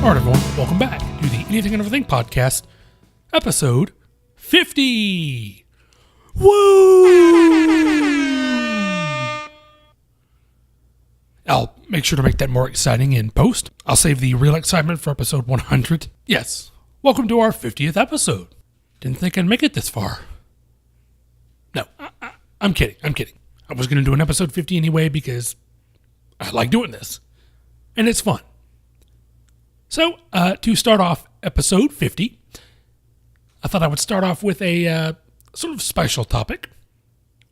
Alright everyone, welcome back to the Anything and Everything Podcast, episode 50! Woo! I'll make sure to make that more exciting in post. I'll save the real excitement for episode 100. Yes, welcome to our 50th episode. Didn't think I'd make it this far. No, I'm kidding. I was going to do an episode 50 anyway because I like doing this. And it's fun. So, to start off episode 50, I thought I would start off with a sort of special topic,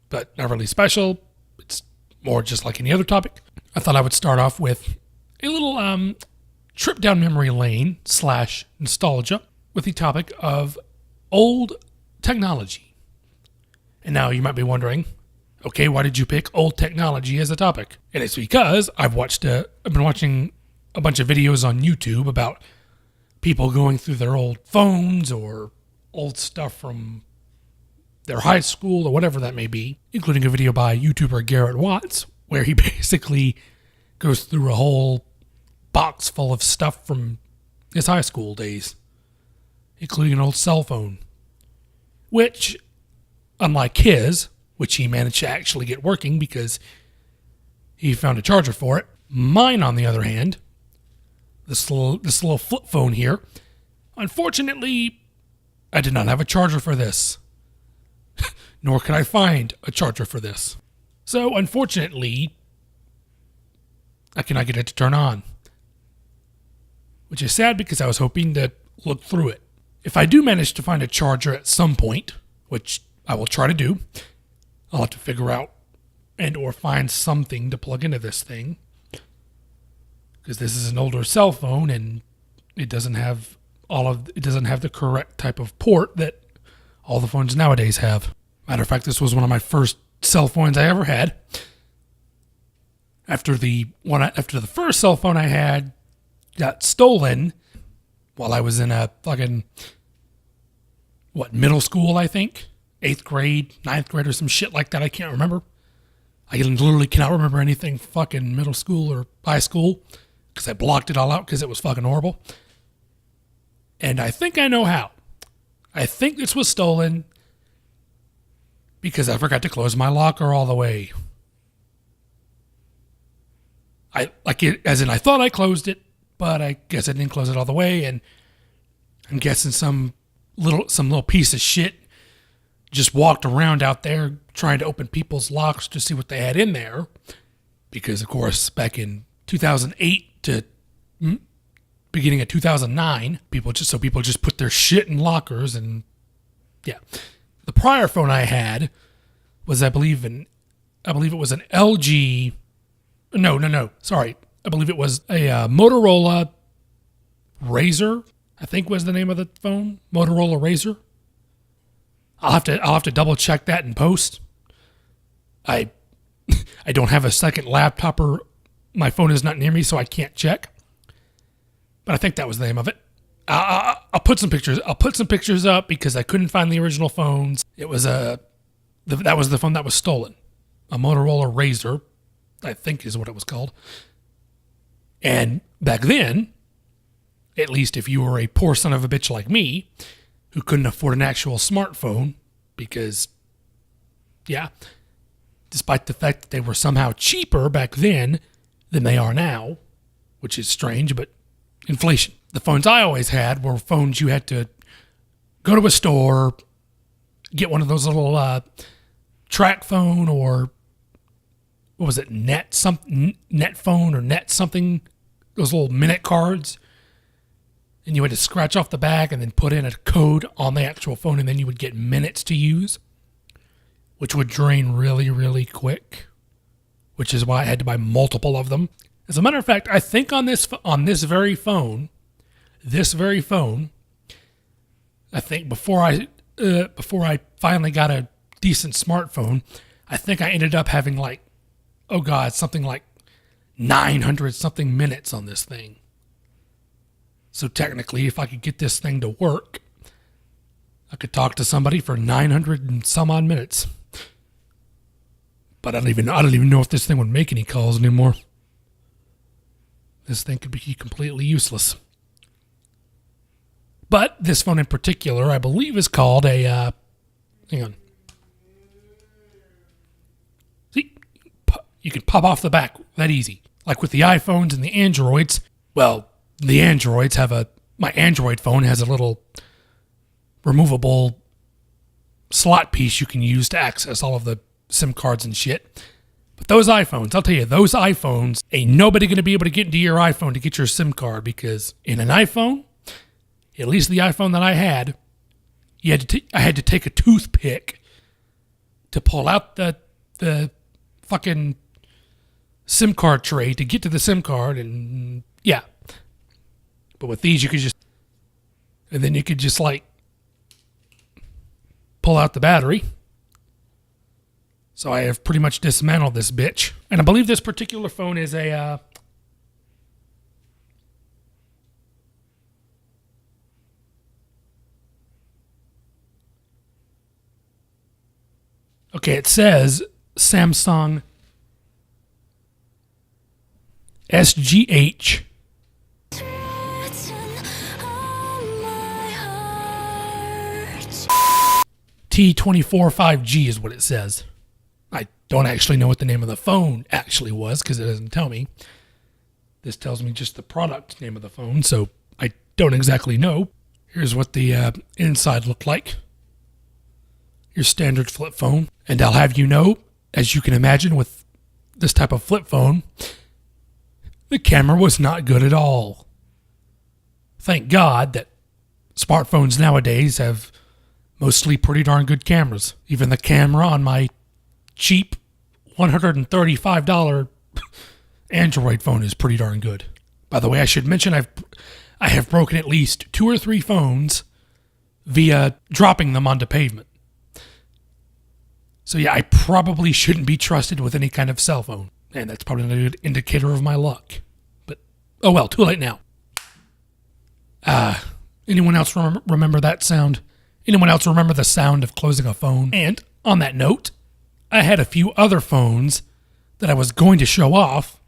but not really special. It's more just like any other topic. I thought I would start off with a little trip down memory lane / nostalgia with the topic of old technology. And now you might be wondering, okay, why did you pick old technology as a topic? And it's because I've been watching a bunch of videos on YouTube about people going through their old phones or old stuff from their high school or whatever that may be, including a video by YouTuber Garrett Watts, where he basically goes through a whole box full of stuff from his high school days, including an old cell phone, which, unlike his, which he managed to actually get working because he found a charger for it, mine, on the other hand, this little flip phone here, unfortunately, I did not have a charger for this. Nor could I find a charger for this. So, unfortunately, I cannot get it to turn on. Which is sad because I was hoping to look through it. If I do manage to find a charger at some point, which I will try to do, I'll have to figure out and or find something to plug into this thing. Because this is an older cell phone and it doesn't have the correct type of port that all the phones nowadays have. Matter of fact, this was one of my first cell phones I ever had. After the first cell phone I had got stolen while I was in a fucking middle school, I think, 8th grade, 9th grade, or some shit like that. I can't remember. I literally cannot remember anything fucking middle school or high school because I blocked it all out because it was fucking horrible. And I think I know how. I think this was stolen because I forgot to close my locker all the way. I thought I closed it, but I guess I didn't close it all the way, and I'm guessing some little piece of shit just walked around out there trying to open people's locks to see what they had in there. Because, of course, back in 2008 to beginning of 2009, people just put their shit in lockers. And yeah, the prior phone I had was, I believe it was an LG. No. Sorry, I believe it was a Motorola Razr. I think was the name of the phone, Motorola Razr. I'll have to double check that in post. I don't have a second laptop, or my phone is not near me, so I can't check. But I think that was the name of it. I'll put some pictures. I'll put some pictures up because I couldn't find the original phones. It was that was the phone that was stolen, a Motorola Razr, I think is what it was called. And back then, at least if you were a poor son of a bitch like me, who couldn't afford an actual smartphone, because, yeah, despite the fact that they were somehow cheaper back then than they are now, which is strange, but inflation. The phones I always had were phones you had to go to a store, get one of those little track phone, or what was it, net phone or net something, those little minute cards. And you had to scratch off the back and then put in a code on the actual phone, and then you would get minutes to use, which would drain really, really quick, which is why I had to buy multiple of them. As a matter of fact, I think on this very phone, I think before I finally got a decent smartphone, I think I ended up having something like 900 something minutes on this thing. So technically, if I could get this thing to work, I could talk to somebody for 900 and some odd minutes. But I don't even know if this thing would make any calls anymore. This thing could be completely useless. But this phone in particular, I believe, is called a, hang on. See, you can pop off the back that easy. Like with the iPhones and the Androids, well, the Androids have my Android phone has a little removable slot piece you can use to access all of the SIM cards and shit. But those iPhones, I'll tell you, those iPhones, ain't nobody going to be able to get into your iPhone to get your SIM card, because in an iPhone, at least the iPhone that I had, I had to take a toothpick to pull out the fucking SIM card tray to get to the SIM card, and yeah. But with these, you could just, and then you could just like pull out the battery. So I have pretty much dismantled this bitch. And I believe this particular phone is a, okay, it says Samsung SGH T24 5G is what it says. I don't actually know what the name of the phone actually was because it doesn't tell me. This tells me just the product name of the phone, so I don't exactly know. Here's what the inside looked like. Your standard flip phone. And I'll have you know, as you can imagine with this type of flip phone, the camera was not good at all. Thank God that smartphones nowadays have mostly pretty darn good cameras. Even the camera on my cheap $135 Android phone is pretty darn good. By the way, I should mention I have broken at least 2 or 3 phones via dropping them onto pavement. So yeah, I probably shouldn't be trusted with any kind of cell phone. And that's probably not a good indicator of my luck. But, oh well, too late now. Anyone else remember that sound? Anyone else remember the sound of closing a phone? And on that note, I had a few other phones that I was going to show off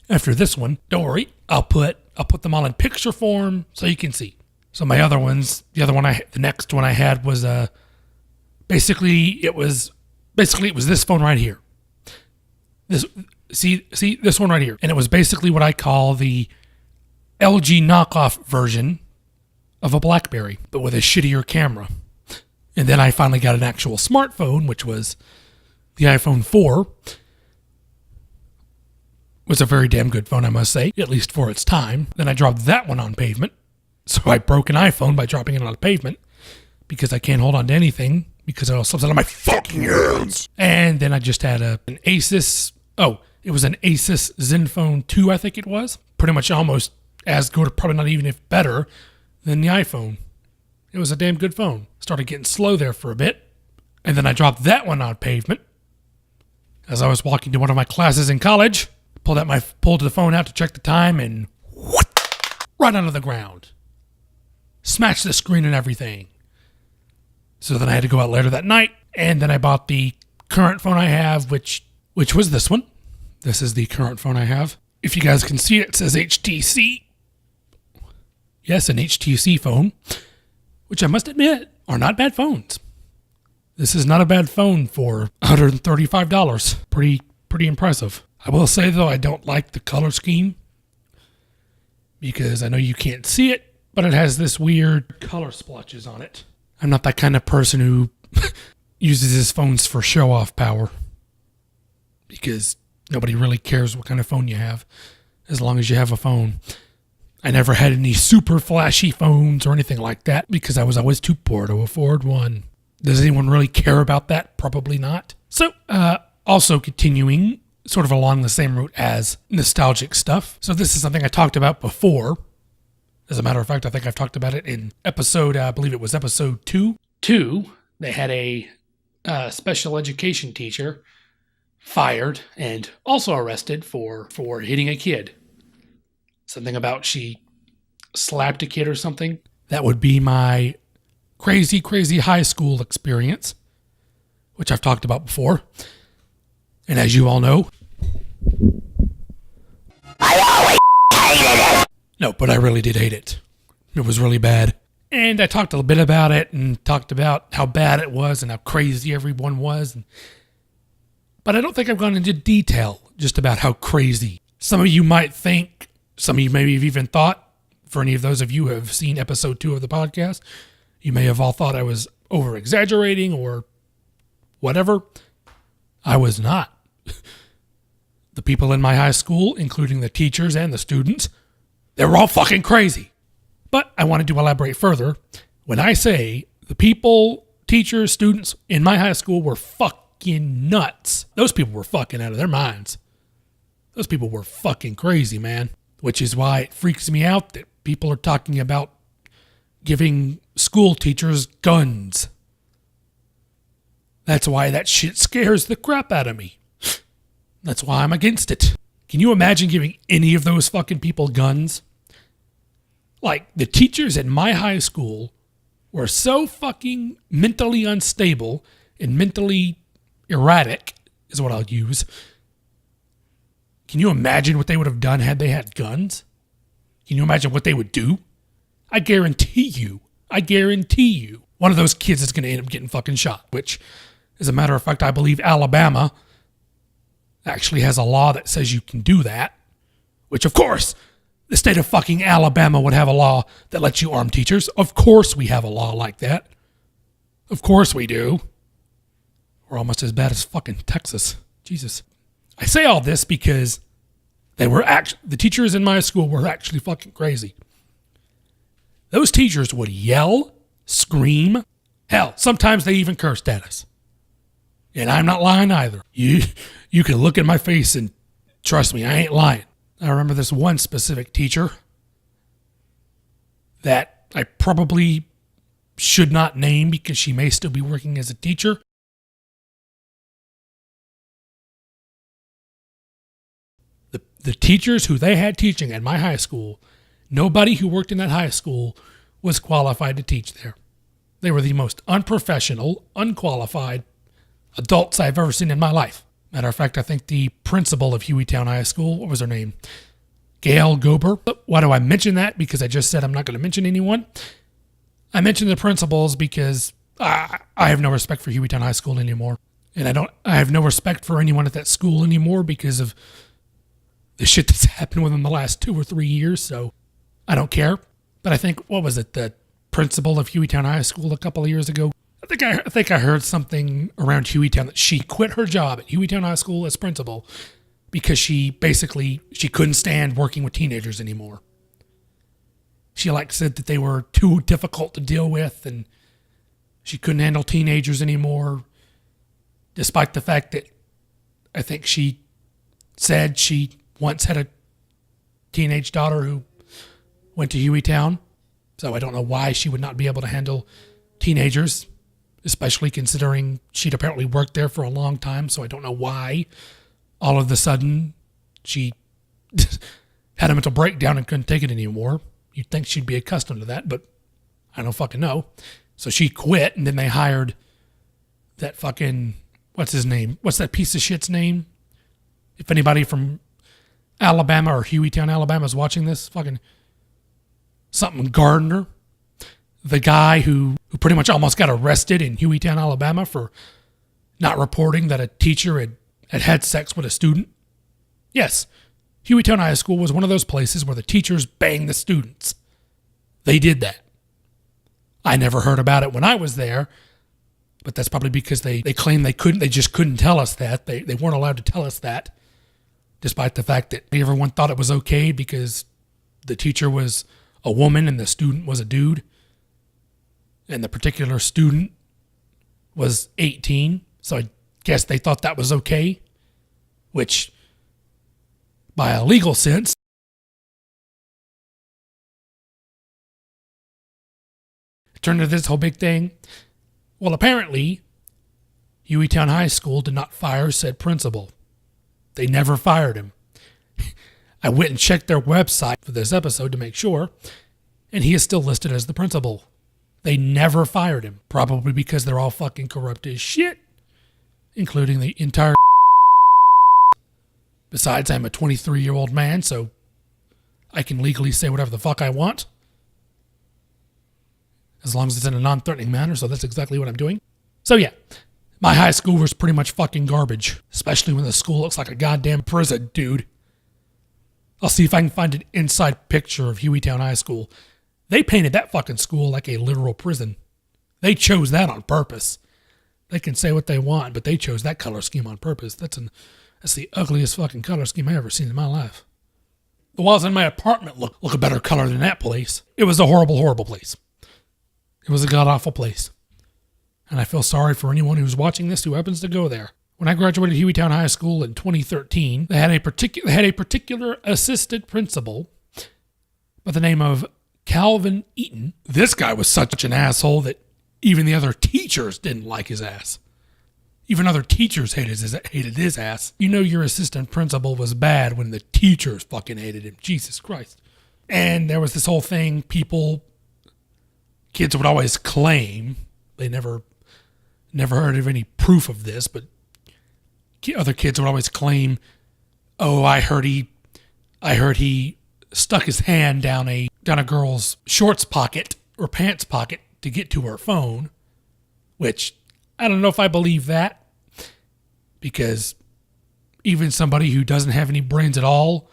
after this one. Don't worry, I'll put them all in picture form so you can see. So my other ones, the next one I had was basically it was this phone right here. This one right here, and it was basically what I call the LG knockoff version of a BlackBerry, but with a shittier camera. And then I finally got an actual smartphone, which was the iPhone 4. Was a very damn good phone, I must say, at least for its time. Then I dropped that one on pavement. So I broke an iPhone by dropping it on pavement because I can't hold on to anything because it all slips out of my fucking hands. And then I just had an Asus. Oh, it was an Asus Zenfone 2, I think it was. Pretty much almost as good, probably not even if better, than the iPhone. It was a damn good phone. Started getting slow there for a bit. And then I dropped that one on pavement. As I was walking to one of my classes in college, pulled the phone out to check the time, and right onto the ground. Smashed the screen and everything. So then I had to go out later that night, and then I bought the current phone I have, which was this one. This is the current phone I have. If you guys can see it, it says HTC. Yes, an HTC phone, which I must admit are not bad phones. This is not a bad phone for $135. Pretty impressive. I will say, though, I don't like the color scheme because I know you can't see it, but it has this weird color splotches on it. I'm not that kind of person who uses his phones for show-off power because nobody really cares what kind of phone you have as long as you have a phone. I never had any super flashy phones or anything like that because I was always too poor to afford one. Does anyone really care about that? Probably not. So, also continuing sort of along the same route as nostalgic stuff. So this is something I talked about before. As a matter of fact, I think I've talked about it in episode, I believe it was episode 2. They had a special education teacher fired and also arrested for hitting a kid. Something about she slapped a kid or something. That would be my crazy high school experience, which I've talked about before. And as you all know, I always hated it. No, but I really did hate it. It was really bad. And I talked a little bit about it and talked about how bad it was and how crazy everyone was. But I don't think I've gone into detail just about how crazy. Some of you might think, some of you maybe have even thought, for any of those of you who have seen episode 2 of the podcast, you may have all thought I was over-exaggerating or whatever. I was not. The people in my high school, including the teachers and the students, they were all fucking crazy. But I wanted to elaborate further. When I say the people, teachers, students in my high school were fucking nuts. Those people were fucking out of their minds. Those people were fucking crazy, man. Which is why it freaks me out that people are talking about giving school teachers guns. That's why that shit scares the crap out of me. That's why I'm against it. Can you imagine giving any of those fucking people guns? Like, the teachers in my high school were so fucking mentally unstable and mentally erratic, is what I'll use. Can you imagine what they would have done had they had guns? Can you imagine what they would do? I guarantee you, one of those kids is going to end up getting fucking shot, which, as a matter of fact, I believe Alabama actually has a law that says you can do that, which, of course, the state of fucking Alabama would have a law that lets you arm teachers. Of course we have a law like that. Of course we do. We're almost as bad as fucking Texas. Jesus. I say all this because the teachers in my school were actually fucking crazy. Those teachers would yell, scream. Hell, sometimes they even cursed at us. And I'm not lying either. You can look at my face and trust me, I ain't lying. I remember this one specific teacher that I probably should not name because she may still be working as a teacher. The teachers who they had teaching at my high school, nobody who worked in that high school was qualified to teach there. They were the most unprofessional, unqualified adults I've ever seen in my life. Matter of fact, I think the principal of Hueytown High School, what was her name? Gail Gober. Why do I mention that? Because I just said I'm not going to mention anyone. I mentioned the principals because I have no respect for Hueytown High School anymore. And I have no respect for anyone at that school anymore because of the shit that's happened within the last 2 or 3 years. So I don't care. But I think, what was it? The principal of Hueytown High School a couple of years ago. I think I heard something around Hueytown that she quit her job at Hueytown High School as principal because she couldn't stand working with teenagers anymore. She said that they were too difficult to deal with and she couldn't handle teenagers anymore, despite the fact that I think she said she once had a teenage daughter who went to Hueytown. So I don't know why she would not be able to handle teenagers, especially considering she'd apparently worked there for a long time. So I don't know why all of a sudden she had a mental breakdown and couldn't take it anymore. You'd think she'd be accustomed to that, but I don't fucking know. So she quit, and then they hired that fucking, what's his name? What's that piece of shit's name? If anybody from Alabama or Hueytown, Alabama is watching this, fucking something Gardner. The guy who pretty much almost got arrested in Hueytown, Alabama for not reporting that a teacher had sex with a student. Yes, Hueytown High School was one of those places where the teachers banged the students. They did that. I never heard about it when I was there, but that's probably because they claimed they just couldn't tell us that. They weren't allowed to tell us that, despite the fact that everyone thought it was okay because the teacher was a woman and the student was a dude. And the particular student was 18, so I guess they thought that was okay, which, by a legal sense, it turned into this whole big thing. Well, apparently, Hueytown High School did not fire said principal. They never fired him. I went and checked their website for this episode to make sure, and he is still listed as the principal. They never fired him, probably because they're all fucking corrupt as shit, including the entire. Besides, I'm a 23-year-old man, so I can legally say whatever the fuck I want. as long as it's in a non-threatening manner, so that's exactly what I'm doing. So yeah, my high school was pretty much fucking garbage, especially when the school looks like a goddamn prison, dude. I'll see if I can find an inside picture of Hueytown High School. They painted that fucking school like a literal prison. They chose that on purpose. They can say what they want, but they chose that color scheme on purpose. That's the ugliest fucking color scheme I ever seen in my life. The walls in my apartment look a better color than that place. It was a horrible, horrible place. It was a god-awful place. And I feel sorry for anyone who's watching this who happens to go there. When I graduated Hueytown High School in 2013, they had a particular assistant principal by the name of Calvin Eaton. This guy was such an asshole that even the other teachers didn't like his ass. Even other teachers hated his ass. You know your assistant principal was bad when the teachers fucking hated him. Jesus Christ. And there was this whole thing, kids would always claim, they never heard of any proof of this, but other kids would always claim, oh, I heard he stuck his hand down a girl's shorts pocket or pants pocket to get to her phone, which I don't know if I believe that, because even somebody who doesn't have any brains at all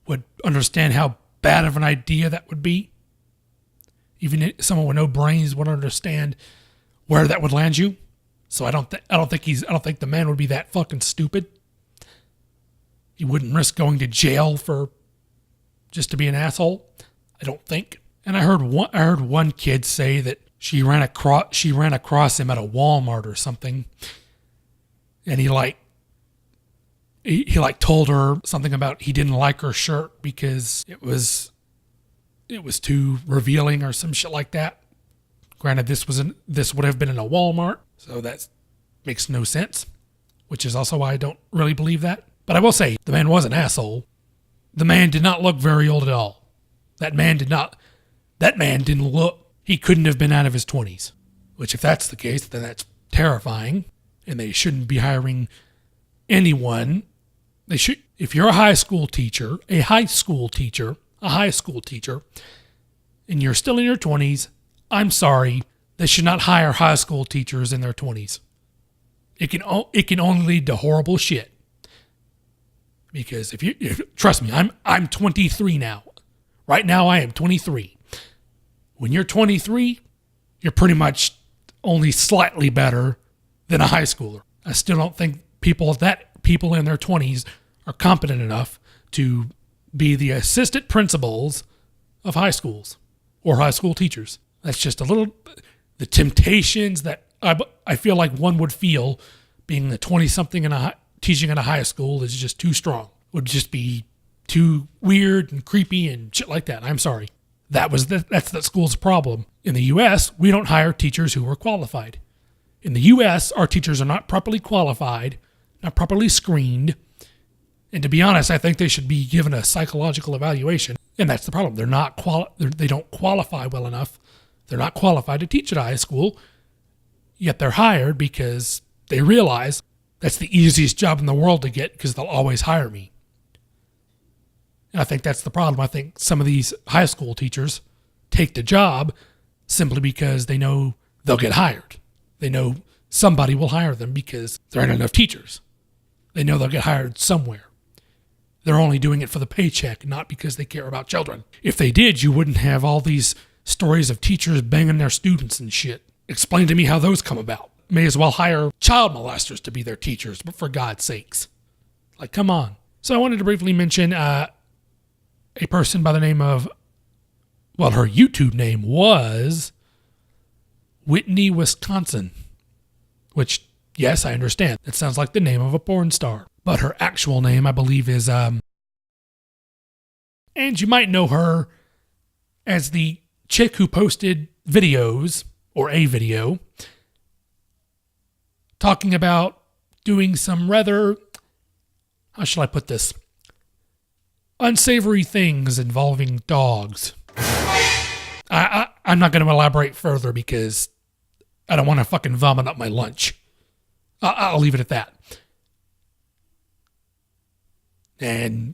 would understand how bad of an idea that would be. Even someone with no brains would understand where that would land you. So I don't think the man would be that fucking stupid. He wouldn't risk going to jail for just to be an asshole. I don't think. And I heard one kid say that she ran across him at a Walmart or something, and he told her something about he didn't like her shirt because it was too revealing or some shit like that. Granted, this would have been in a Walmart, so that makes no sense, which is also why I don't really believe that. But I will say, the man was an asshole. The man did not look very old at all. That man didn't look, he couldn't have been out of his 20s, which if that's the case, then that's terrifying, and they shouldn't be hiring anyone. If you're a high school teacher, and you're still in your 20s, I'm sorry, they should not hire high school teachers in their 20s. It can only lead to horrible shit. Because trust me, I'm 23 now. Right now I am 23. When you're 23, you're pretty much only slightly better than a high schooler. I still don't think people in their 20s are competent enough to be the assistant principals of high schools or high school teachers. That's just the temptations that I feel like one would feel being the 20-something teaching in a high school is just too strong. Would just be too weird and creepy and shit like that. I'm sorry. That's the school's problem. In the U.S., we don't hire teachers who are qualified. In the U.S., our teachers are not properly qualified, not properly screened. And to be honest, I think they should be given a psychological evaluation. And that's the problem. They don't qualify well enough. They're not qualified to teach at a high school, yet they're hired because they realize that's the easiest job in the world to get because they'll always hire me. And I think that's the problem. I think some of these high school teachers take the job simply because they know they'll get hired. They know somebody will hire them because there aren't enough teachers. They know they'll get hired somewhere. They're only doing it for the paycheck, not because they care about children. If they did, you wouldn't have all these stories of teachers banging their students and shit. Explain to me how those come about. May as well hire child molesters to be their teachers, but for God's sakes. Like, come on. So I wanted to briefly mention a person by the name of, well, her YouTube name was Whitney, Wisconsin, which, yes, I understand. It sounds like the name of a porn star. But her actual name, I believe, is, and you might know her as the chick who posted videos, or a video, talking about doing some rather, how shall I put this, unsavory things involving dogs. I'm not going to elaborate further because I don't want to fucking vomit up my lunch. I'll leave it at that. And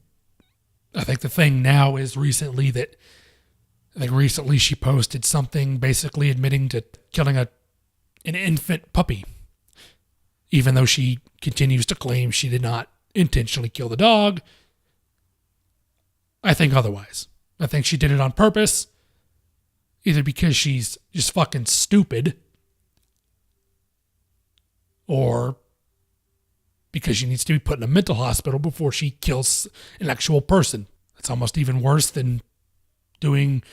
I think the thing now is recently that I think recently she posted something basically admitting to killing an infant puppy, even though she continues to claim she did not intentionally kill the dog. I think otherwise. I think she did it on purpose, either because she's just fucking stupid or because she needs to be put in a mental hospital before she kills an actual person. That's almost even worse than doing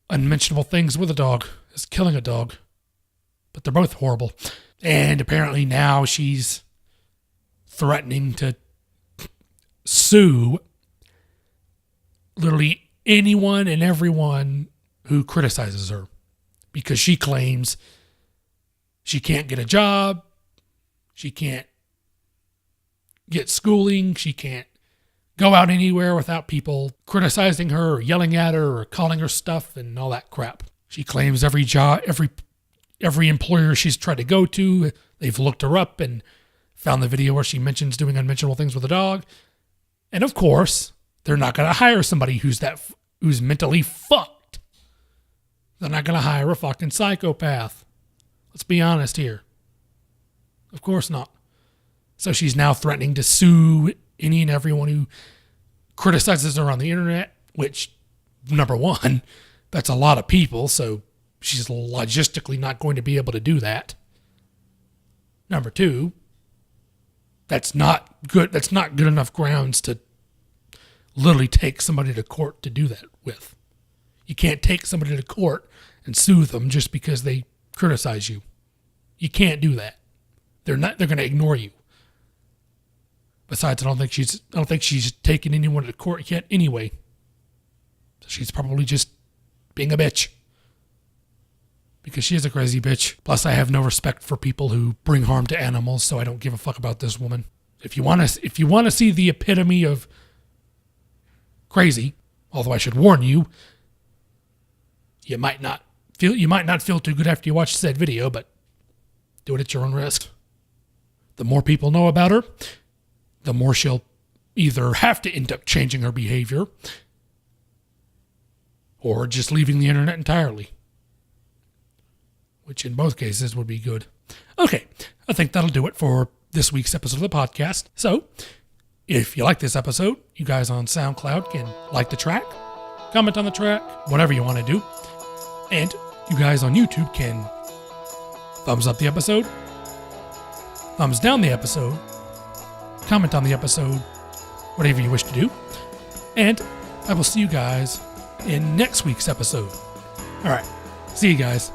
unmentionable things with a dog, is killing a dog. But they're both horrible. And apparently now she's threatening to sue literally anyone and everyone who criticizes her, because she claims she can't get a job, she can't get schooling, she can't go out anywhere without people criticizing her or yelling at her or calling her stuff and all that crap. She claims every employer she's tried to go to, they've looked her up and found the video where she mentions doing unmentionable things with a dog. And of course, they're not going to hire somebody who's mentally fucked. They're not going to hire a fucking psychopath. Let's be honest here. Of course not. So she's now threatening to sue any and everyone who criticizes her on the internet, which, number one, that's a lot of people, so she's logistically not going to be able to do that. Number two, that's not good. That's not good enough grounds to literally take somebody to court to do that with. You can't take somebody to court and sue them just because they criticize you. You can't do that. They're going to ignore you. Besides, I don't think she's taken anyone to court yet anyway. So she's probably just being a bitch. Because she is a crazy bitch. Plus, I have no respect for people who bring harm to animals, so I don't give a fuck about this woman. If you want to see the epitome of crazy, although I should warn you, you might not feel too good after you watch said video, but do it at your own risk. The more people know about her, the more she'll either have to end up changing her behavior or just leaving the internet entirely, which in both cases would be good. Okay, I think that'll do it for this week's episode of the podcast. So, if you like this episode, you guys on SoundCloud can like the track, comment on the track, whatever you want to do. And you guys on YouTube can thumbs up the episode, thumbs down the episode, comment on the episode, whatever you wish to do. And I will see you guys in next week's episode. All right, see you guys.